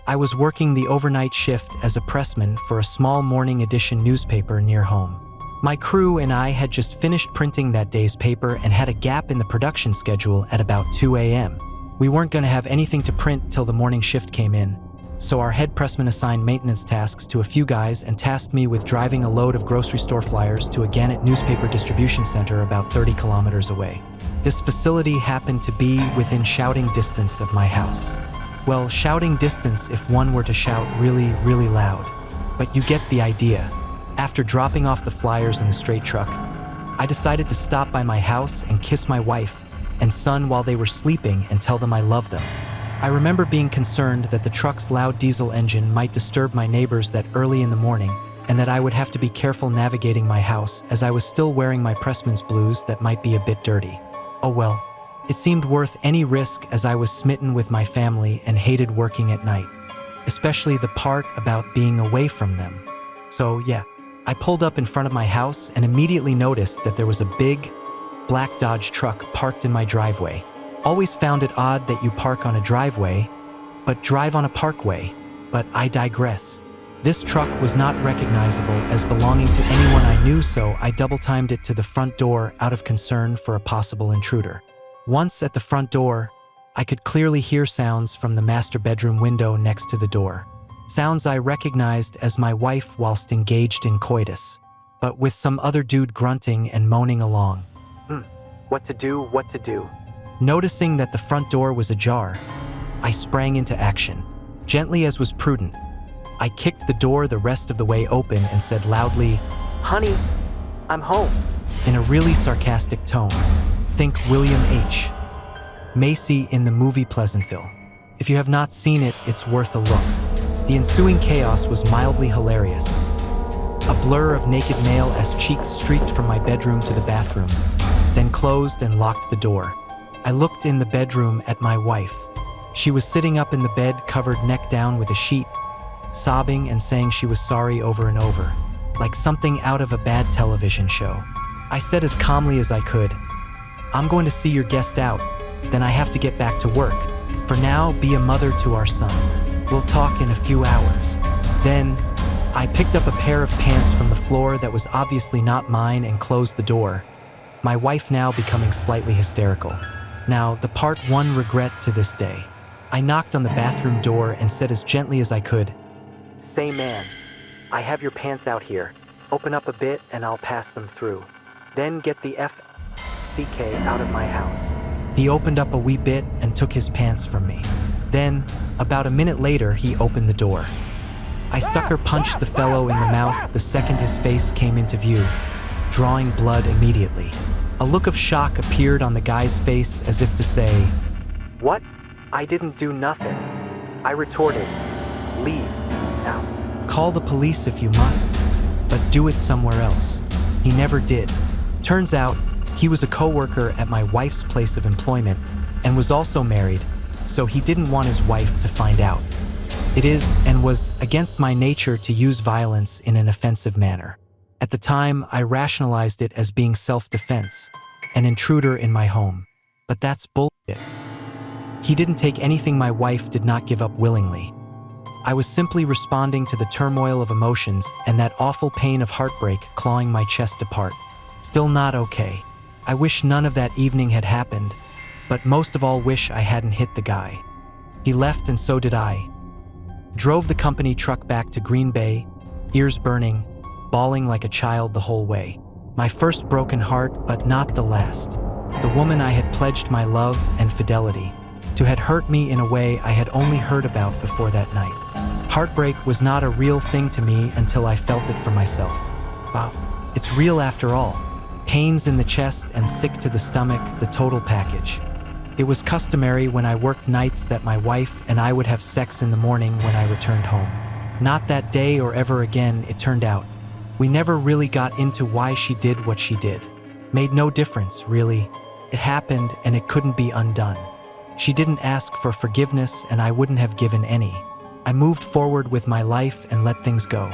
I was working the overnight shift as a pressman for a small morning edition newspaper near home. My crew and I had just finished printing that day's paper and had a gap in the production schedule at about 2 a.m. We weren't going to have anything to print till the morning shift came in, so our head pressman assigned maintenance tasks to a few guys and tasked me with driving a load of grocery store flyers to a Gannett newspaper distribution center about 30 kilometers away. This facility happened to be within shouting distance of my house. Well, shouting distance if one were to shout really, really loud. But you get the idea. After dropping off the flyers in the straight truck, I decided to stop by my house and kiss my wife and son while they were sleeping and tell them I love them. I remember being concerned that the truck's loud diesel engine might disturb my neighbors that early in the morning and that I would have to be careful navigating my house as I was still wearing my pressman's blues that might be a bit dirty. Oh well, it seemed worth any risk as I was smitten with my family and hated working at night, especially the part about being away from them. So yeah, I pulled up in front of my house and immediately noticed that there was a big, black Dodge truck parked in my driveway. Always found it odd that you park on a driveway, but drive on a parkway. But I digress. This truck was not recognizable as belonging to anyone I knew, so I double-timed it to the front door out of concern for a possible intruder. Once at the front door, I could clearly hear sounds from the master bedroom window next to the door. Sounds I recognized as my wife whilst engaged in coitus, but with some other dude grunting and moaning along. What to do? Noticing that the front door was ajar, I sprang into action. Gently as was prudent, I kicked the door the rest of the way open and said loudly, "Honey, I'm home," in a really sarcastic tone. Think William H. Macy in the movie Pleasantville. If you have not seen it, it's worth a look. The ensuing chaos was mildly hilarious. A blur of naked male as cheeks streaked from my bedroom to the bathroom, then closed and locked the door. I looked in the bedroom at my wife. She was sitting up in the bed covered neck down with a sheet, sobbing and saying she was sorry over and over, like something out of a bad television show. I said as calmly as I could, "I'm going to see your guest out, then I have to get back to work. For now, be a mother to our son. We'll talk in a few hours." Then, I picked up a pair of pants from the floor that was obviously not mine and closed the door, my wife now becoming slightly hysterical. Now, the part one regret to this day. I knocked on the bathroom door and said as gently as I could, "Say man, I have your pants out here. Open up a bit and I'll pass them through. Then get the F.C.K. out of my house." He opened up a wee bit and took his pants from me. Then, about a minute later, he opened the door. I sucker punched the fellow in the mouth the second his face came into view, drawing blood immediately. A look of shock appeared on the guy's face as if to say, "What? I didn't do nothing." I retorted, "Leave now. Call the police if you must, but do it somewhere else." He never did. Turns out, he was a co-worker at my wife's place of employment and was also married, so he didn't want his wife to find out. It is and was against my nature to use violence in an offensive manner. At the time, I rationalized it as being self-defense, an intruder in my home. But that's bullshit. He didn't take anything my wife did not give up willingly. I was simply responding to the turmoil of emotions and that awful pain of heartbreak clawing my chest apart. Still not okay. I wish none of that evening had happened, but most of all wish I hadn't hit the guy. He left and so did I. Drove the company truck back to Green Bay, ears burning, bawling like a child the whole way. My first broken heart, but not the last. The woman I had pledged my love and fidelity to had hurt me in a way I had only heard about before that night. Heartbreak was not a real thing to me until I felt it for myself. Wow, it's real after all. Pains in the chest and sick to the stomach, the total package. It was customary when I worked nights that my wife and I would have sex in the morning when I returned home. Not that day or ever again, it turned out. We never really got into why she did what she did. Made no difference, really. It happened and it couldn't be undone. She didn't ask for forgiveness and I wouldn't have given any. I moved forward with my life and let things go.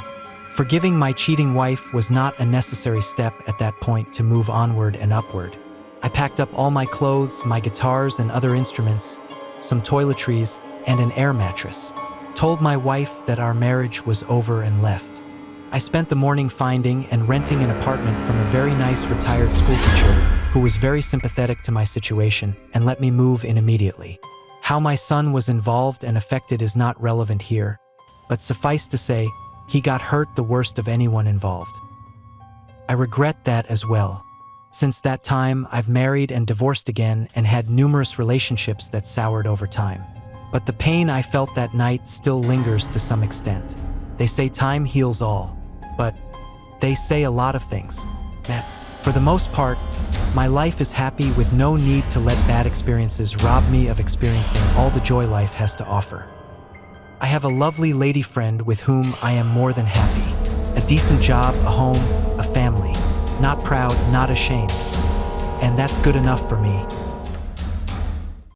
Forgiving my cheating wife was not a necessary step at that point to move onward and upward. I packed up all my clothes, my guitars and other instruments, some toiletries, and an air mattress. told my wife that our marriage was over and left. I spent the morning finding and renting an apartment from a very nice retired schoolteacher who was very sympathetic to my situation and let me move in immediately. How my son was involved and affected is not relevant here, but suffice to say, he got hurt the worst of anyone involved. I regret that as well. Since that time, I've married and divorced again and had numerous relationships that soured over time. But the pain I felt that night still lingers to some extent. They say time heals all, but they say a lot of things. For the most part, my life is happy with no need to let bad experiences rob me of experiencing all the joy life has to offer. I have a lovely lady friend with whom I am more than happy. A decent job, a home, a family. Not proud, not ashamed. And that's good enough for me.